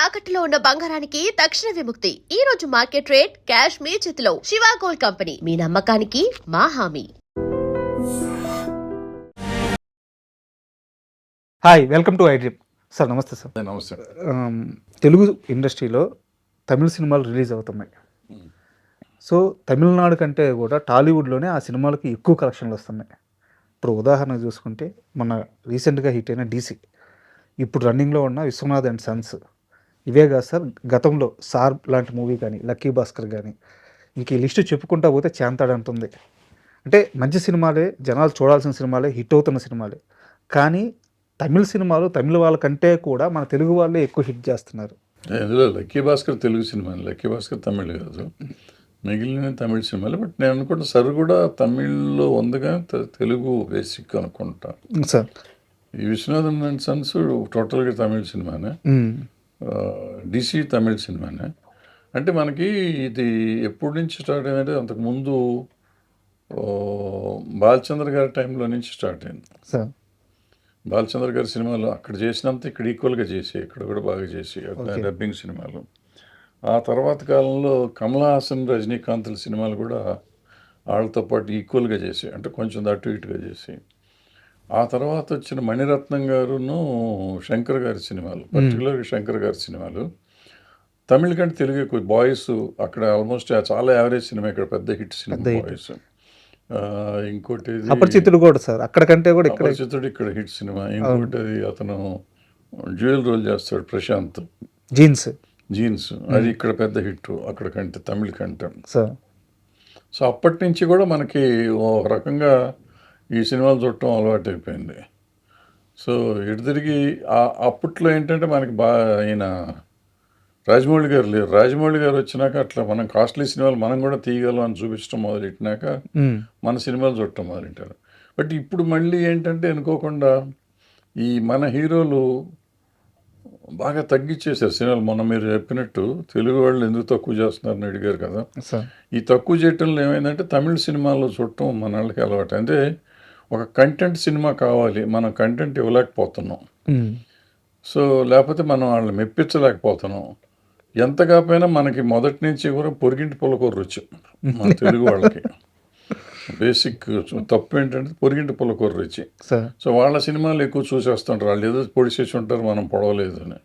తాకట్టులో ఉన్న బంగారానికి తక్షణ విముక్తి. ఈ రోజు మార్కెట్ రేట్ క్యాష్ మీ చేతిలో. శివ గోల్డ్ కంపెనీ, మీ నమ్మకానికి మా హామీ. Hi, welcome to iDream. Sir నమస్తే సార్. నమస్తే. తెలుగు ఇండస్ట్రీలో తమిళ సినిమాలు రిలీజ్ అవుతున్నాయి. సో తమిళనాడు కంటే కూడా టాలీవుడ్లోనే ఆ సినిమాలకి ఎక్కువ కలెక్షన్లు వస్తున్నాయి. ఇప్పుడు ఉదాహరణ చూసుకుంటే మన రీసెంట్గా హిట్ అయిన డీసీ, ఇప్పుడు రన్నింగ్లో ఉన్న విశ్వనాథ్ అండ్ సన్స్, ఇవే కాదు సార్ గతంలో సార్ లాంటి మూవీ కానీ, లక్కీ భాస్కర్ కానీ, ఇంక ఈ లిస్టు చెప్పుకుంటా పోతే చేంతాడంటుంది. అంటే మంచి సినిమాలే, జనాలు చూడాల్సిన సినిమాలే, హిట్ అవుతున్న సినిమాలే. కానీ తమిళ సినిమాలు తమిళ వాళ్ళకంటే కూడా మన తెలుగు వాళ్ళే ఎక్కువ హిట్ చేస్తున్నారు. ఇందులో lucky Bhaskar Telugu cinema, lucky Bhaskar Tamil కాదు, మిగిలిన తమిళ సినిమాలు. బట్ నేను అనుకుంటా సార్ కూడా తమిళ్లో ఉందిగా, తెలుగు బేసిక్ అనుకుంటా సార్. ఈ విశ్వనాథన్ అండ్ సన్స్ టోటల్గా తమిళ సినిమానే, డీసీ తమిళ సినిమానే. అంటే మనకి ఇది ఎప్పటి నుంచి స్టార్ట్ అయిందంటే అంతకుముందు బాలచంద్ర గారి టైంలో నుంచి స్టార్ట్ అయింది సార్. బాలచంద్ర గారి సినిమాలు అక్కడ చేసినంత ఇక్కడ ఈక్వల్గా చేసి, ఇక్కడ కూడా బాగా చేసి డబ్బింగ్ సినిమాలు. ఆ తర్వాత కాలంలో కమల్ హాసన్, రజనీకాంత్ల సినిమాలు కూడా వాళ్ళతో పాటు ఈక్వల్గా చేసి, అంటే కొంచెం అటు ఇటుగా చేసి. ఆ తర్వాత వచ్చిన మణిరత్నం గారును శంకర్ గారి సినిమాలు, పర్టికులర్గా శంకర్ గారి సినిమాలు తమిళ కంటే తెలుగు ఎక్కువ. బాయ్స్ అక్కడ ఆల్మోస్ట్ చాలా యావరేజ్ సినిమా, ఇక్కడ పెద్ద హిట్ సినిమా బాయ్స్. ఇంకోటి అపరిచితుడు కూడా సార్, అక్కడికంటే కూడా అపరిచితుడు ఇక్కడ హిట్ సినిమా. ఇంకోటి అది అతను డ్యూయల్ రోల్ చేస్తాడు ప్రశాంత్, జీన్స్, అది ఇక్కడ పెద్ద హిట్ అక్కడ కంటే, తమిళ కంటే. సో అప్పటి నుంచి కూడా మనకి ఒక రకంగా ఈ సినిమాలు చూడటం అలవాటు అయిపోయింది. సో ఇటు తిరిగి అప్పట్లో ఏంటంటే మనకి ఆయన రాజమౌళి గారు లేరు. రాజమౌళి గారు వచ్చినాక అట్లా మనం కాస్ట్లీ సినిమాలు మనం కూడా తీయగలం అని చూపించడం మొదలెట్టినాక మన సినిమాలు చూడటం మొదలెట్టారు. బట్ ఇప్పుడు మళ్ళీ ఏంటంటే అనుకోకుండా ఈ మన హీరోలు బాగా తగ్గించేశారు సినిమాలు. మొన్న మీరు చెప్పినట్టు తెలుగు వాళ్ళు ఎందుకు తక్కువ చేస్తున్నారని అడిగారు కదా. ఈ తక్కువ చేయటంలో ఏమైందంటే తమిళ సినిమాల్లో చూడటం మన వాళ్ళకి అలవాటు. అంటే ఒక కంటెంట్ సినిమా కావాలి, మనం కంటెంట్ ఇవ్వలేకపోతున్నాం. సో లేకపోతే మనం వాళ్ళని మెప్పించలేకపోతున్నాం. ఎంత కాకపోయినా మనకి మొదటి నుంచి కూడా పొరిగింటి పుల్లకూర రుచి మన తెలుగు వాళ్ళకి. బేసిక్ తప్పు ఏంటంటే పొరిగింటి పుల్లకూర రుచి. సో వాళ్ళ సినిమాలు ఎక్కువ చూసేస్తుంటారు. వాళ్ళు ఏదో పొడిచేసి ఉంటారు, మనం పొడవలేదు అని.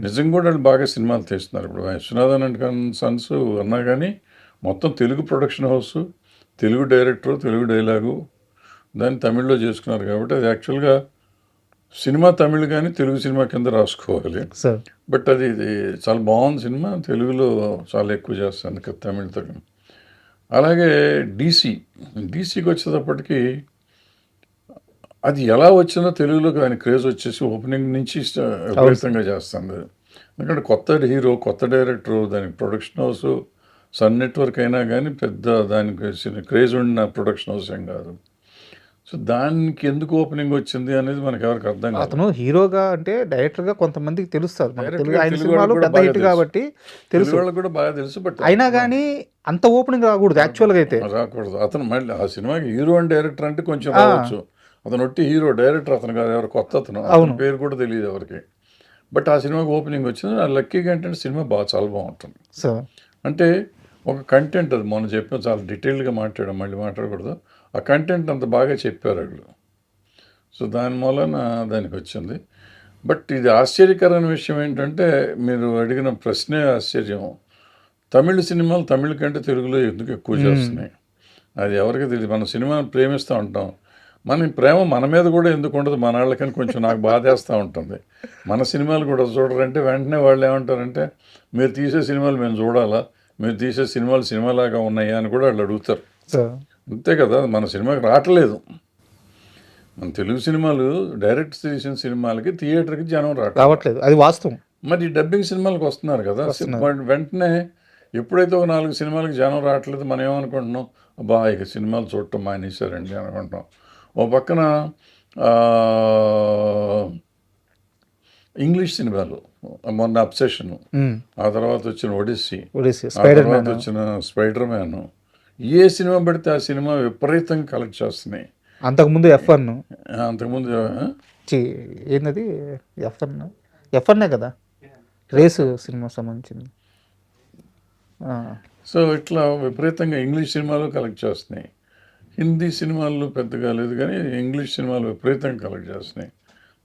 నిజంగా కూడా వాళ్ళు బాగా సినిమాలు తీస్తున్నారు. ఇప్పుడు విశ్వనాథన్ అండ్ సన్స్ అన్నా కానీ మొత్తం Telugu production house, Telugu director, Telugu dialogue దాన్ని తమిళ్లో చేసుకున్నారు. కాబట్టి అది యాక్చువల్గా సినిమా తమిళ్ కానీ తెలుగు సినిమా కింద రాసుకోవాలి. బట్ అది చాలా బాగుంది సినిమా, తెలుగులో చాలా ఎక్కువ చేస్తుంది కదా తమిళ్తో. అలాగే డీసీకి వచ్చేటప్పటికి అది ఎలా వచ్చిందో తెలుగులోకి దాని క్రేజ్ వచ్చేసి ఓపెనింగ్ నుంచి విపరీతంగా చేస్తుంది. ఎందుకంటే కొత్త హీరో, కొత్త డైరెక్టరు, దానికి ప్రొడక్షన్ హౌస్ సన్ నెట్వర్క్ అయినా కానీ పెద్ద దానికి క్రేజ్ ఉన్న ప్రొడక్షన్ హౌస్ ఏం కాదు. సో దానికి ఎందుకు ఓపెనింగ్ వచ్చింది అనేది మనకి ఎవరికి అర్థం కాదు. అతను హీరోగా అంటే డైరెక్టర్గా కొంతమందికి తెలుస్తారు, ఆయన సినిమాలు పెద్ద హిట్ కాబట్టి తెలుసు, వాళ్ళకి కూడా బాగా తెలుసు. బట్ అయినా కానీ అంత ఓపెనింగ్ రాకూడదు, యాక్చువల్గా అయితే రాకూడదు. అతను మళ్ళీ ఆ సినిమాకి హీరో అండ్ డైరెక్టర్ అంటే కొంచెం రావచ్చు. అతను ఒట్టి హీరో, డైరెక్టర్ అతను కాదు, ఎవరు కొత్త అతను పేరు కూడా తెలియదు ఎవరికి. బట్ ఆ సినిమాకి ఓపెనింగ్ వచ్చింది. ఆ లక్కీగా ఏంటంటే సినిమా చాలా బాగుంటుంది. అంటే ఒక కంటెంట్, అది మొన్న చెప్పిన చాలా డీటెయిల్డ్గా మాట్లాడాం, మళ్ళీ మాట్లాడకూడదు. ఆ కంటెంట్ అంత బాగా చెప్పారు వాళ్ళు. సో దాని మూలన దానికి వచ్చింది. బట్ ఇది ఆశ్చర్యకరమైన విషయం ఏంటంటే, మీరు అడిగిన ప్రశ్నే ఆశ్చర్యం. తమిళ సినిమాలు తమిళ కంటే తెలుగులో ఎందుకు ఎక్కువ చేస్తున్నాయి అది ఎవరికి తెలియదు. మనం సినిమాని ప్రేమిస్తూ ఉంటాం, మన ప్రేమ మన మీద కూడా ఎందుకు ఉండదు మన వాళ్ళకని కొంచెం నాకు బాధేస్తూ ఉంటుంది. మన సినిమాలు కూడా చూడరంటే వెంటనే వాళ్ళు ఏమంటారంటే, మీరు తీసే సినిమాలు మేము చూడాలా, మీరు తీసే సినిమాలు సినిమాలాగా ఉన్నాయా అని కూడా వాళ్ళు అడుగుతారు. అంతే కదా, మన సినిమాకి రావట్లేదు. మన తెలుగు సినిమాలు డైరెక్ట్ తీసిన సినిమాలకి థియేటర్కి జనం రావట్లేదు, అది వాస్తవం. మరి డబ్బింగ్ సినిమాలకు వస్తున్నారు కదా. వెంటనే ఎప్పుడైతే ఒక 4 సినిమాలకి జనం రావట్లేదు, మనం ఏమనుకుంటున్నాం, అబ్బా ఇక సినిమాలు చూడటం మానేశారండి అనుకుంటున్నాం. ఓ పక్కన ఇంగ్లీష్ సినిమాలు, మొన్న అబ్సెషన్, ఆ తర్వాత వచ్చిన ఒడిస్సీ, ఆ తర్వాత వచ్చిన స్పైడర్ మ్యాన్, ఏ సినిమా పడితే ఆ సినిమా విపరీతంగా కలెక్ట్ చేస్తున్నాయి. అంతకుముందు F1, అంతకుముందు ఏంటది F1 కదా, రేసు సినిమా సంబంధించింది. సో ఇట్లా విపరీతంగా ఇంగ్లీష్ సినిమాలు కలెక్ట్ చేస్తున్నాయి. హిందీ సినిమాలు పెద్దగా లేదు కానీ ఇంగ్లీష్ సినిమాలు విపరీతంగా కలెక్ట్ చేస్తున్నాయి.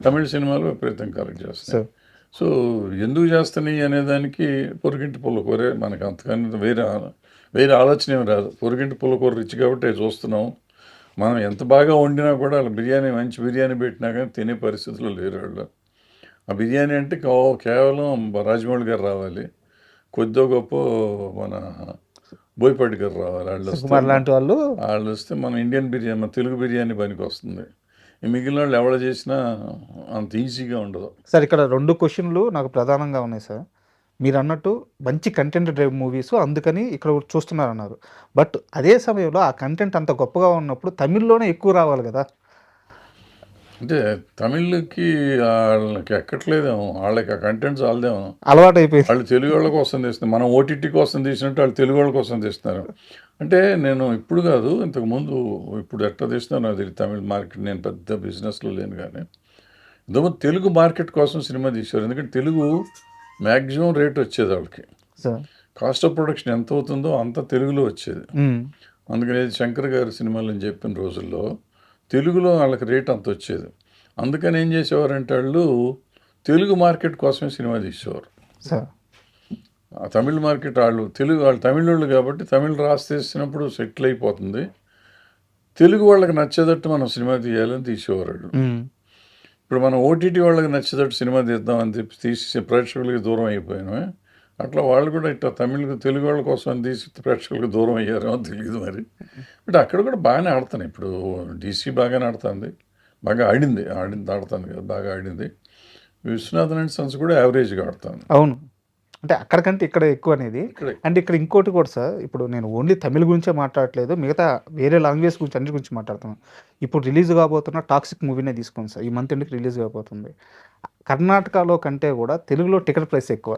తమిళ సినిమాలు విపరీతంగా కలెక్ట్ చేస్తున్నాయి. సో ఎందుకు చేస్తున్నాయి అనేదానికి పొరుగింటి పుల్లకూరే మనకు అంతకన్నా వేరే ఆలోచన ఏమి రాదు. పొరుగింటి పుల్లకూర రిచ్ కాబట్టి చూస్తున్నాం. మనం ఎంత బాగా వండినా కూడా వాళ్ళ బిర్యానీ మంచి బిర్యానీ పెట్టినా కానీ తినే పరిస్థితుల్లో లేరు వాళ్ళు. ఆ బిర్యానీ అంటే కేవలం రాజమౌళి గారు రావాలి, కొద్దో గొప్ప మన బోయపాటి గారు రావాలి. వాళ్ళు వస్తే మన ఇండియన్ బిర్యానీ, మన తెలుగు బిర్యానీ పనికి వస్తుంది. ఈ మిగిలిన వాళ్ళు ఎవరు చేసినా అంత ఈజీగా ఉండదు. సార్ ఇక్కడ 2 క్వశ్చన్లు నాకు ప్రధానంగా ఉన్నాయి సార్. మీరు అన్నట్టు మంచి కంటెంట్ డ్రైవ్ మూవీస్ అందుకని ఇక్కడ చూస్తున్నారన్నారు. బట్ అదే సమయంలో ఆ కంటెంట్ అంత గొప్పగా ఉన్నప్పుడు తమిళ్లోనే ఎక్కువ రావాలి కదా. అంటే తమిళ్కి వాళ్ళకి ఎక్కట్లేదేమో, వాళ్ళకి ఆ కంటెంట్స్ వాళ్ళదేమో అలవాటు అయిపోయింది. వాళ్ళు తెలుగు వాళ్ళ కోసం తీస్తున్నారు, మనం ఓటీటీ కోసం తీసినట్టు వాళ్ళు తెలుగు వాళ్ళ కోసం తీస్తున్నారు. అంటే నేను ఇప్పుడు కాదు, ఇంతకుముందు, ఇప్పుడు ఎట్లా తీస్తున్నాను నాకు తెలియదు. తమిళ మార్కెట్ నేను పెద్ద బిజినెస్లో లేను కానీ ఇంతకుముందు తెలుగు మార్కెట్ కోసం సినిమా తీశారు. ఎందుకంటే తెలుగు మ్యాక్సిమం రేట్ వచ్చేది వాళ్ళకి. కాస్ట్ ఆఫ్ ప్రొడక్షన్ ఎంత అవుతుందో అంత తెలుగులో వచ్చేది. అందుకని శంకర్ గారి సినిమాలు అని చెప్పిన రోజుల్లో తెలుగులో వాళ్ళకి రేట్ అంత వచ్చేది. అందుకని ఏం చేసేవారంటే వాళ్ళు తెలుగు మార్కెట్ కోసమే సినిమా తీసేవారు. ఆ తమిళ మార్కెట్ వాళ్ళు తమిళోళ్ళు కాబట్టి తమిళ్ రాసేసినప్పుడు సెటిల్ అయిపోతుంది. తెలుగు వాళ్ళకి నచ్చేటట్టు మనం సినిమా తీయాలని తీసేవారు వాళ్ళు. ఇప్పుడు మనం ఓటీటీ వాళ్ళకి నచ్చేటట్టు సినిమా తీద్దామని చెప్పి తీసి ప్రేక్షకులకి దూరం అయిపోయామే. అట్లా వాళ్ళు కూడా ఇట్లా తెలుగు వాళ్ళ కోసం తీసి ప్రేక్షకులకు దూరం అయ్యారేమో తెలియదు మరి. బట్ అక్కడ కూడా బాగానే ఆడుతున్నాయి. ఇప్పుడు డీసీ బాగానే ఆడుతుంది, బాగా ఆడుతుంది కదా, బాగా ఆడింది. విశ్వనాథన్ అండ్ సన్స్ కూడా యావరేజ్గా ఆడుతాను. అవును, అంటే అక్కడికంటే ఇక్కడ ఎక్కువ అనేది. అండ్ ఇక్కడ ఇంకోటి కూడా సార్, ఇప్పుడు నేను ఓన్లీ తమిళ గురించే మాట్లాడట్లేదు, మిగతా వేరే లాంగ్వేజ్ గురించి అన్నిటి గురించి మాట్లాడుతున్నాను. ఇప్పుడు రిలీజ్ కాబోతున్న టాక్సిక్ మూవీనే తీసుకోండి సార్, ఈ మంత్ ఎండ్కి రిలీజ్ కాబోతుంది. కర్ణాటకలో కంటే కూడా తెలుగులో టికెట్ ప్రైస్ ఎక్కువ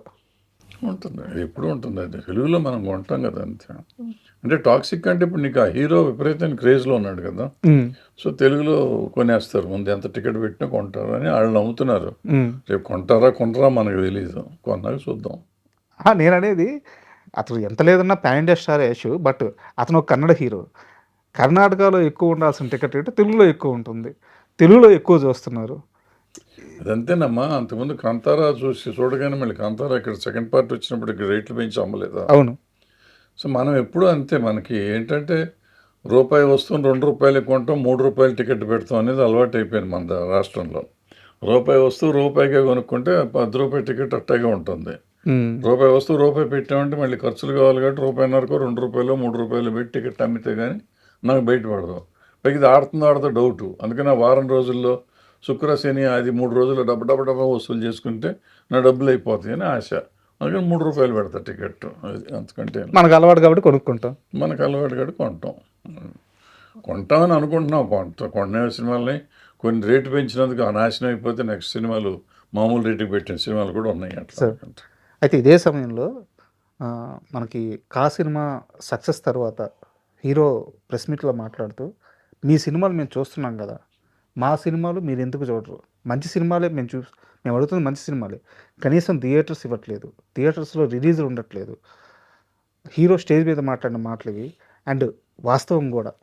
ఉంటుంది, ఎప్పుడు ఉంటుంది. అది తెలుగులో మనం కొంటాం కదా అంతే. అంటే టాక్సిక్ అంటే ఇప్పుడు నీకు ఆ హీరో విపరీతమైన క్రేజ్లో ఉన్నాడు కదా, సో తెలుగులో కొనేస్తారు. ముందు ఎంత టికెట్ పెట్టినా కొంటారు అని వాళ్ళు నమ్ముతున్నారు. రేపు కొంటారా మనకు తెలియదు, కొన్నాక చూద్దాం. నేను అనేది అతను ఎంత లేదన్నా pan India star Yash, but అతను ఒక కన్నడ హీరో. కర్ణాటకలో ఎక్కువ ఉండాల్సిన టికెట్ రేటు తెలుగులో ఎక్కువ ఉంటుంది, తెలుగులో ఎక్కువ చూస్తున్నారు. అదంతేనమ్మా. అంతకుముందు కాంతారా చూడగానే మళ్ళీ కాంతారా ఇక్కడ సెకండ్ పార్ట్ వచ్చినప్పుడు ఇక్కడ రేట్లు పెంచి అమ్మలేదా? అవును. సో మనం ఎప్పుడూ అంతే. మనకి ఏంటంటే రూపాయి వస్తువుని ₹2 కొంటాం, ₹3 టికెట్ పెడతాం అనేది అలవాటు అయిపోయింది మన రాష్ట్రంలో. రూపాయి వస్తువు రూపాయికే కొనుక్కుంటే ₹10 టికెట్ అట్టాగే ఉంటుంది. రూపాయి వస్తువు రూపాయి పెట్టామంటే మళ్ళీ ఖర్చులు కావాలి కాబట్టి ₹1.5కో ₹2 ₹3 పెట్టి టికెట్ అమ్మితే కానీ నాకు బయటపడదు. పైకి ఇది ఆడుతుందో డౌటు. అందుకని ఆ వారం రోజుల్లో శుక్ర శని అది 3 రోజులు డబ్బా వసూలు చేసుకుంటే నా డబ్బులు అయిపోతాయి అని ఆశ. అందుకని ₹3 పెడతా టికెట్. అది అంతకంటే మనకు అలవాటు కాబట్టి కొనుక్కుంటాం. మనకు అలవాటు కాబట్టి కొంటామని అనుకుంటున్నాం. కొన్న సినిమాలని కొన్ని రేటు పెంచినందుకు నాశనం అయిపోతే నెక్స్ట్ సినిమాలు మామూలు రేటుకి పెట్టిన సినిమాలు కూడా ఉన్నాయి అట్లా. అయితే ఇదే సమయంలో మనకి కా సినిమా సక్సెస్ తర్వాత హీరో ప్రెస్ మీట్లో మాట్లాడుతూ, మీ సినిమాలు మేము చూస్తున్నాం కదా, మా సినిమాలు మీరు ఎందుకు చూడరు? మంచి సినిమాలే మేము అడుగుతుంది మంచి సినిమాలే, కనీసం థియేటర్స్ ఇవ్వట్లేదు, థియేటర్స్లో రిలీజులు ఉండట్లేదు. హీరో స్టేజ్ మీద మాట్లాడిన మాటలవి. అండ్ వాస్తవం కూడా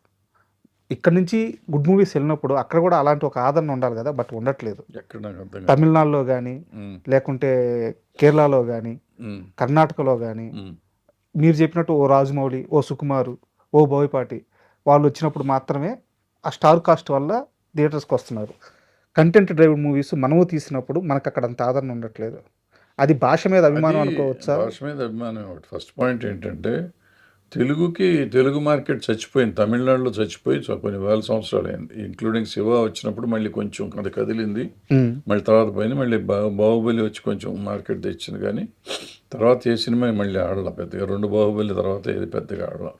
ఇక్కడ నుంచి గుడ్ మూవీస్ వెళ్ళినప్పుడు అక్కడ కూడా అలాంటి ఒక ఆదరణ ఉండాలి కదా, బట్ ఉండట్లేదు. తమిళనాడులో కానీ, లేకుంటే కేరళలో కానీ, కర్ణాటకలో కానీ, మీరు చెప్పినట్టు ఓ రాజమౌళి, ఓ సుకుమారు, ఓ బోయపాటి వాళ్ళు వచ్చినప్పుడు మాత్రమే ఆ స్టార్ కాస్ట్ వల్ల థియేటర్స్కి వస్తున్నారు. కంటెంట్ డ్రైవ్ మూవీస్ మనము తీసినప్పుడు మనకు అక్కడ అంత ఆదరణ ఉండట్లేదు. అది భాష మీద అభిమానం అనుకోవచ్చా? భాష మీద అభిమానం. ఫస్ట్ పాయింట్ ఏంటంటే తెలుగు మార్కెట్ చచ్చిపోయింది. తమిళనాడులో చచ్చిపోయి కొన్ని వేల సంవత్సరాలు అయింది. ఇంక్లూడింగ్ శివ వచ్చినప్పుడు మళ్ళీ కొంచెం అది కదిలింది, మళ్ళీ తర్వాత పోయింది. మళ్ళీ బాహుబలి వచ్చి కొంచెం మార్కెట్ తెచ్చింది, కానీ తర్వాత ఏ సినిమా మళ్ళీ ఆడలా పెద్దగా. 2 బాహుబలి తర్వాత ఏది పెద్దగా ఆడలా.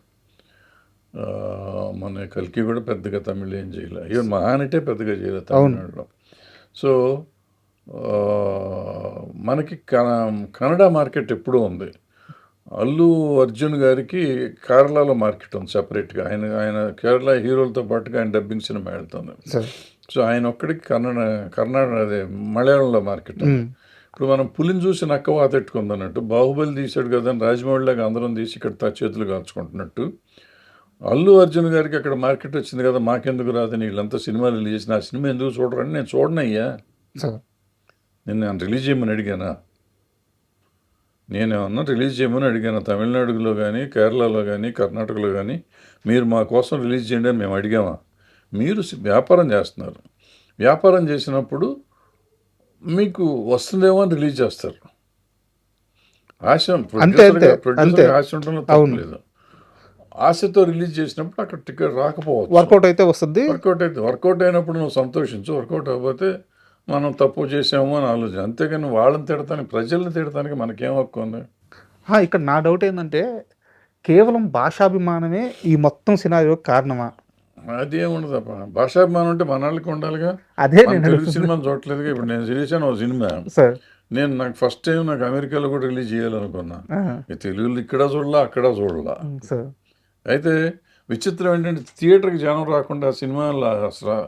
మన కల్కి కూడా పెద్దగా తమిళ్ ఏం చేయలే, ఈవెన్ మహానటే పెద్దగా చేయలేదు తమిళనాడులో. సో మనకి కన్నడ మార్కెట్ ఎప్పుడూ ఉంది. అల్లు అర్జున్ గారికి కేరళలో మార్కెట్ ఉంది సెపరేట్గా. ఆయన కేరళ హీరోలతో పాటుగా ఆయన డబ్బింగ్ సినిమా వెళ్తుంది. సో ఆయన ఒక్కడికి కన్నడ అదే మలయాళంలో మార్కెట్ ఉంది. ఇప్పుడు మనం పులిని చూసి నక్క వాతెట్టుకుంది అన్నట్టు, బాహుబలి తీశాడు కదా అని రాజమౌళిలాగా అందరం తీసి ఇక్కడ చేతులు కాల్చుకుంటున్నట్టు, అల్లు అర్జున్ గారికి అక్కడ మార్కెట్ వచ్చింది కదా, మాకెందుకు రాదని వీళ్ళంతా సినిమాలు రిలీజ్ చేసిన ఆ సినిమా ఎందుకు చూడరని నేను చూడనయ్యా. సార్ నేను రిలీజ్ చేయమని అడిగానా? నేనేమన్నా రిలీజ్ చేయమని అడిగాను తమిళనాడులో కానీ, కేరళలో కానీ, కర్ణాటకలో కానీ మీరు మా కోసం రిలీజ్ చేయండి అని మేము అడిగామా? మీరు వ్యాపారం చేస్తున్నారు. వ్యాపారం చేసినప్పుడు మీకు వస్తుందేమో అని రిలీజ్ చేస్తారు. ఆశ ప్రొడ్యూసర్ ఆశ ఉండడంలో తప్పలేదు. ఆశతో రిలీజ్ చేసినప్పుడు అక్కడ టికెట్ రాకపోవచ్చు, వర్కౌట్ అయితే వస్తుంది. వర్కౌట్ అయినప్పుడు నువ్వు సంతోషించు, వర్కౌట్ అవ్వకపోతే మనం తప్పు చేసాము అని ఆలోచన. అంతేగాని వాళ్ళని తిడతానికి, ప్రజల్ని తిడతానికి మనకేం హక్కు ఉంది? ఇక్కడ నా డౌట్ ఏంటంటే కేవలం భాషాభిమానమే ఈ మొత్తం సినారియోకి కారణమా? అదేముండదు అప్ప, భాషాభిమానం అంటే మన వాళ్ళకి ఉండాలిగా. అదే తెలుగు సినిమాని చూడలేదుగా. ఇప్పుడు నేను రిలీజ్ అయిన ఒక సినిమా, సార్ నాకు ఫస్ట్ టైం నాకు అమెరికాలో కూడా రిలీజ్ చేయాలనుకున్నా. తెలుగులో ఇక్కడ చూడలా, అక్కడ చూడలా. అయితే విచిత్రం ఏంటంటే థియేటర్కి జనం రాకుండా సినిమాలో అసలు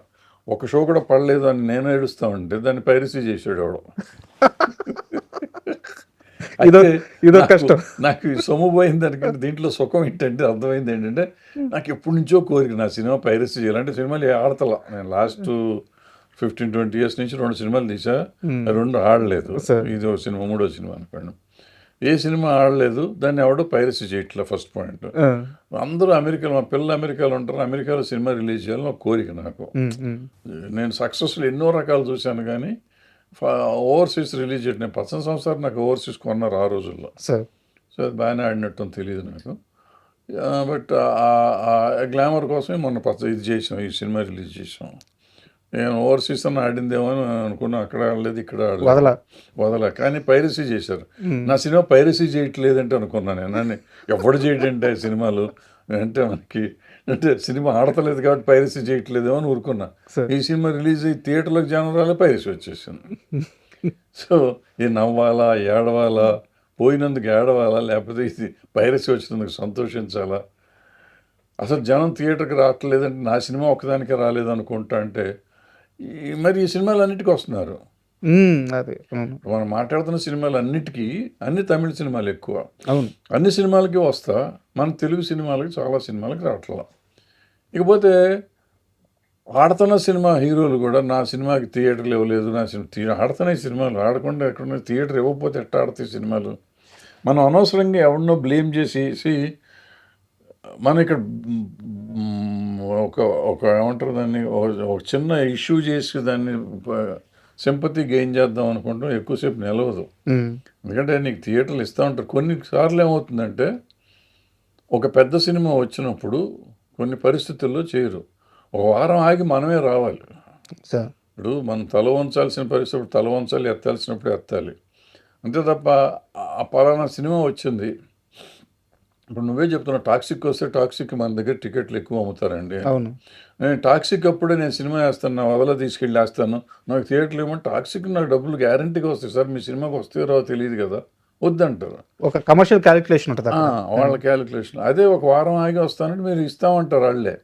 ఒక షో కూడా పడలేదు అని నేను ఏడుస్తా ఉంటే దాన్ని పైరసీ చేసాడు ఎవడో. ఇదో కష్టం. నాకు సొమ్ము పోయింది దానికంటే దీంట్లో సుఖం ఏంటంటే అర్థమైంది ఏంటంటే, నాకు ఎప్పటి నుంచో కోరిక నా సినిమా పైరసీ చేయాలంటే. సినిమాలు ఆడతలా. నేను లాస్ట్ 15-20 years నుంచి 2 సినిమాలు తీసా, 2 ఆడలేదు. ఇది ఒక సినిమా, 3వ సినిమా అనుకోండి. ఏ సినిమా ఆడలేదు, దాన్ని ఎవడో పైరసీ చేయట్లా. First point. అందరూ అమెరికాలో, మా పిల్లలు అమెరికాలో ఉంటారు, అమెరికాలో సినిమా రిలీజ్ చేయాలని ఒక కోరిక నాకు. నేను సక్సెస్ఫుల్ ఎన్నో రకాలు చూశాను కానీ ఓవర్సీస్ రిలీజ్ చేయడం, నేను 18 సంవత్సరాలు నాకు ఓవర్సీస్ కొన్నారు ఆ రోజుల్లో. సో అది బాగానే ఆడినట్టు తెలియదు నాకు. బట్ ఆ గ్లామర్ కోసమే మొన్న ఇది చేసాం, ఈ సినిమా రిలీజ్ చేసాం. నేను ఓవర్సీస్ అని ఆడిందేమో అని అనుకున్నా, అక్కడ ఆడలేదు, ఇక్కడ ఆడలేదు, వదల. కానీ పైరసీ చేశారు. నా సినిమా పైరసీ చేయట్లేదంటే అనుకున్నాను నేను. నన్ను ఎవడు చేయడంటే సినిమాలు అంటే మనకి అంటే సినిమా ఆడతలేదు కాబట్టి పైరసీ చేయట్లేదేమో అని ఊరుకున్నా. ఈ సినిమా రిలీజ్ అయ్యి థియేటర్లకు జనం రాలే, పైరసీ వచ్చేసింది. సో ఈ నవ్వాలా, ఏడవాలా, పోయినందుకు ఏడవాలా, లేకపోతే ఇది పైరసీ వచ్చినందుకు సంతోషించాలా? అసలు జనం థియేటర్కి రావట్లేదంటే నా సినిమా ఒక్కదానికే రాలేదు అనుకుంటా అంటే మరి ఈ సినిమాలు అన్నిటికీ వస్తున్నారు. అదే మనం మాట్లాడుతున్న సినిమాలు అన్నిటికీ, అన్ని తమిళ సినిమాలు ఎక్కువ. అవును, అన్ని సినిమాలకి వస్తా, మన తెలుగు సినిమాలకి చాలా సినిమాలకి రావట్లా. ఇకపోతే ఆడుతున్న సినిమా హీరోలు కూడా నా సినిమాకి థియేటర్లు ఇవ్వలేదు, నా సినిమా ఆడుతున్నాయి సినిమాలు. ఆడకుండా ఎక్కడ థియేటర్ ఇవ్వకపోతే ఎట్లా ఆడుతాయి సినిమాలు? మనం అనవసరంగా ఎవరినో బ్లేమ్ చేసి మనం ఇక్కడ ఒక ఏమంటారు దాన్ని, ఒక చిన్న ఇష్యూ చేసి దాన్ని సింపతి గెయిన్ చేద్దాం అనుకుంటాం, ఎక్కువసేపు నిలవదు. ఎందుకంటే నీకు థియేటర్లు ఇస్తూ ఉంటారు. కొన్నిసార్లు ఏమవుతుందంటే ఒక పెద్ద సినిమా వచ్చినప్పుడు కొన్ని పరిస్థితుల్లో చేయరు, ఒక వారం ఆగి మనమే రావాలి. ఇప్పుడు మనం తల వంచాల్సిన పరిస్థితి తల వంచాలి, ఎత్తాల్సినప్పుడు ఎత్తాలి, అంతే తప్ప ఆ పలానా సినిమా వచ్చింది. ఇప్పుడు నువ్వే చెప్తున్నావు, టాక్సిక్ వస్తే టాక్సిక్ మన దగ్గర టికెట్లు ఎక్కువ అమ్ముతారండి. అవును, నేను టాక్సిక్ అప్పుడే నేను సినిమా వేస్తాను, నా వదల తీసుకెళ్ళి వేస్తాను, నాకు థియేటర్లు ఏమో టాక్సిక్ నాకు డబ్బులు గ్యారంటీగా వస్తాయి సార్, మీ సినిమాకి వస్తే రావో తెలియదు కదా, వద్దంటారు. ఒక కమర్షియల్ క్యాలిక్యులేషన్ ఉంటుంది వాళ్ళ క్యాలిక్యులేషన్. అదే ఒక వారం ఆగి వస్తానంటే మీరు ఇస్తామంటారు వాళ్ళే.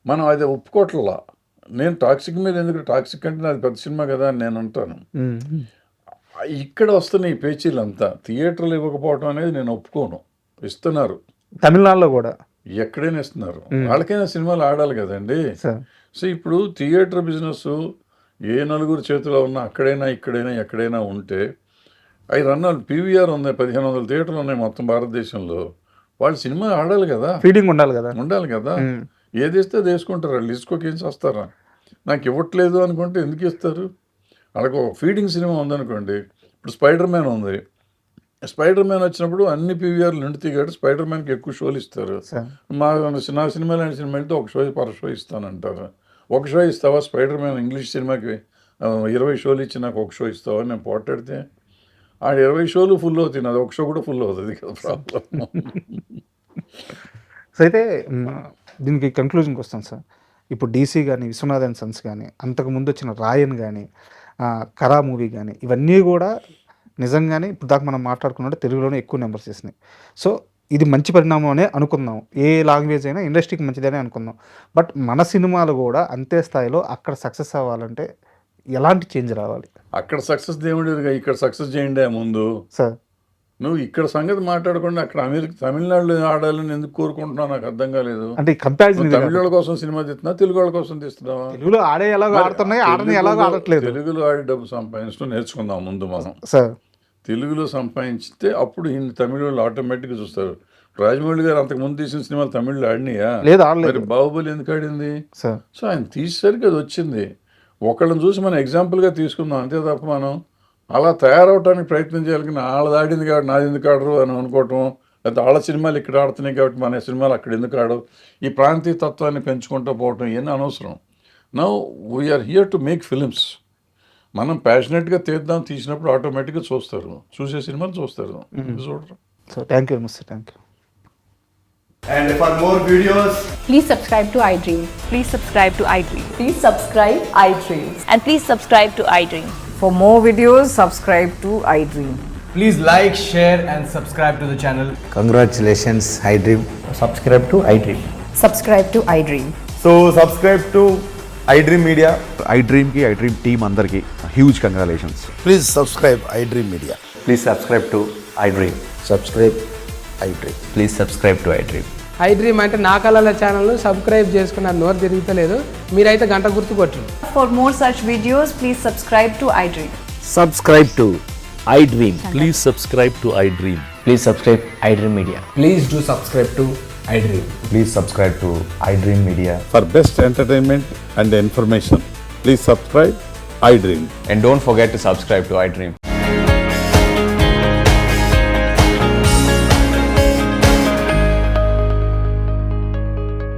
మనం అది ఒప్పుకోవట్లా. నేను టాక్సిక్ మీద ఎందుకు, టాక్సిక్ అంటే నాది పెద్ద సినిమా కదా అని నేను అంటాను. ఇక్కడ వస్తున్నాయి ఈ పేచీలు అంతా. థియేటర్లు ఇవ్వకపోవడం అనేది నేను ఒప్పుకోను. ఇస్తున్నారు, తమిళనాడులో కూడా ఎక్కడైనా ఇస్తున్నారు. వాళ్ళకైనా సినిమాలు ఆడాలి కదండి. సో ఇప్పుడు థియేటర్ బిజినెస్ ఏ నలుగురు చేతిలో ఉన్నా అక్కడైనా ఇక్కడైనా ఎక్కడైనా ఉంటే అవి రన్నాలు పీవీఆర్ ఉన్నాయి, 1500 థియేటర్లు ఉన్నాయి మొత్తం భారతదేశంలో. వాళ్ళు సినిమా ఆడాలి కదా, ఫీడింగ్ ఉండాలి కదా. ఏది ఇస్తే అది వేసుకుంటారు వాళ్ళు, ఇసుకోకి ఏం చేస్తారా? నాకు ఇవ్వట్లేదు అనుకుంటే ఎందుకు ఇస్తారు? వాళ్ళకు ఒక ఫీడింగ్ సినిమా ఉందనుకోండి, ఇప్పుడు స్పైడర్ మ్యాన్ ఉంది, స్పైడర్ మ్యాన్ వచ్చినప్పుడు అన్ని పీవీఆర్లు నిండుతాయి కాబట్టి స్పైడర్ మ్యాన్కి ఎక్కువ షోలు ఇస్తారు. నా సినిమా లాంటి సినిమా వెళ్తే ఒక షో పర్ షో ఇస్తానంటారు. ఒక షో ఇస్తావా? స్పైడర్ మ్యాన్ ఇంగ్లీష్ సినిమాకి 20 షోలు ఇచ్చి నాకు ఒక షో ఇస్తావా? నేను పోట్లాడితే ఆ 20 షోలు ఫుల్ అవుతాయి, నాది ఒక షో కూడా ఫుల్ అవుతుంది కదా ప్రాబ్లం. సో అయితే దీనికి కంక్లూజన్కి వస్తాం సార్. ఇప్పుడు డీసీ కానీ, విశ్వనాథ్ అండ్ సన్స్ కానీ, అంతకుముందు వచ్చిన రాయన్ కానీ, కరా మూవీ కానీ, ఇవన్నీ కూడా నిజంగానే ఇప్పుడు దాకా మనం మాట్లాడుకున్నట్టు తెలుగులోనే ఎక్కువ నెంబర్స్ చేసినాయి. సో ఇది మంచి పరిణామం అనే అనుకుందాం. ఏ లాంగ్వేజ్ అయినా ఇండస్ట్రీకి మంచిదనే అనుకుందాం. బట్ మన సినిమాలు కూడా అంతే స్థాయిలో అక్కడ సక్సెస్ అవ్వాలంటే ఎలాంటి చేంజ్ రావాలి అక్కడ సక్సెస్ దేవుడిగా ఇక్కడ సక్సెస్ చేయండి ముందు. సార్? నువ్వు ఇక్కడ సంగతి మాట్లాడకుండా అక్కడ తమిళనాడులో ఆడాలని ఎందుకు కోరుకుంటున్నావు నాకు అర్థం కాలేదు. అంటే కంపారిజన్ తమిళ వాళ్ళ కోసం సినిమా తీస్తున్నా, తెలుగు వాళ్ళ కోసం తీస్తున్నావా? తెలుగులో ఆడే ఎలాగో ఆడుతున్నాయి, ఆడని ఎలాగో ఆడట్లేదు. తెలుగులో ఆడి డబ్బు సంపాదించడం నేర్చుకుందాం ముందు మనం. సార్ తెలుగులో సంపాదించితే అప్పుడు హిందీ తమిళ వాళ్ళు ఆటోమేటిక్గా చూస్తారు. రాజమౌళి గారు అంతకు ముందు తీసిన సినిమాలు తమిళ్లో ఆడినాయా? లేదు, ఆడలేదు. మరి బాహుబలి ఎందుకు ఆడింది? సార్ సో ఆయన తీసేసరికి అది వచ్చింది. ఒకళ్ళని చూసి మనం ఎగ్జాంపుల్గా తీసుకుందాం, అంతే తప్ప మనం అలా తయారవడానికి ప్రయత్నం చేయాలి. కానీ వాళ్ళది ఆడింది కాబట్టి నాది ఎందుకు ఆడరు అని అనుకోవటం, లేకపోతే వాళ్ళ సినిమాలు ఇక్కడ ఆడుతున్నాయి కాబట్టి మన సినిమాలు అక్కడ ఎందుకు ఆడవు, ఈ ప్రాంతీయ తత్వాన్ని పెంచుకుంటూ పోవటం ఇవన్నీ అనవసరం. Now we are here to make films. మనం ప్యాషనెట్గా తీద్దాం, తీసినప్పుడు ఆటోమేటిక్గా చూస్తారు, చూసే సినిమాలు చూస్తారు, చూడరు. So thank you mister, thank you. And for more videos, Please subscribe to iDream. Please subscribe to iDream. Please subscribe iDream. And please subscribe to iDream. For more videos, subscribe to iDream. please like, share and subscribe to the channel. Congratulations, iDream. Subscribe to iDream. Subscribe to iDream. So subscribe to iDream Media. iDream ki iDream team andarki huge congratulations. Please subscribe iDream Media. Please subscribe to iDream. Subscribe iDream. Please subscribe to iDream. iDream అంటే నా కళల channel subscribe చేసుకున్న నోరు తిరుగుతలేదు, మీరైతే గంట గుర్తు కొట్టండి. For more such videos, please subscribe to iDream. Subscribe to iDream. Please subscribe to iDream. Please subscribe iDream Media. Please do subscribe to iDream. Please subscribe to iDream Media. For best entertainment and information, please subscribe iDream. And don't forget to subscribe to iDream.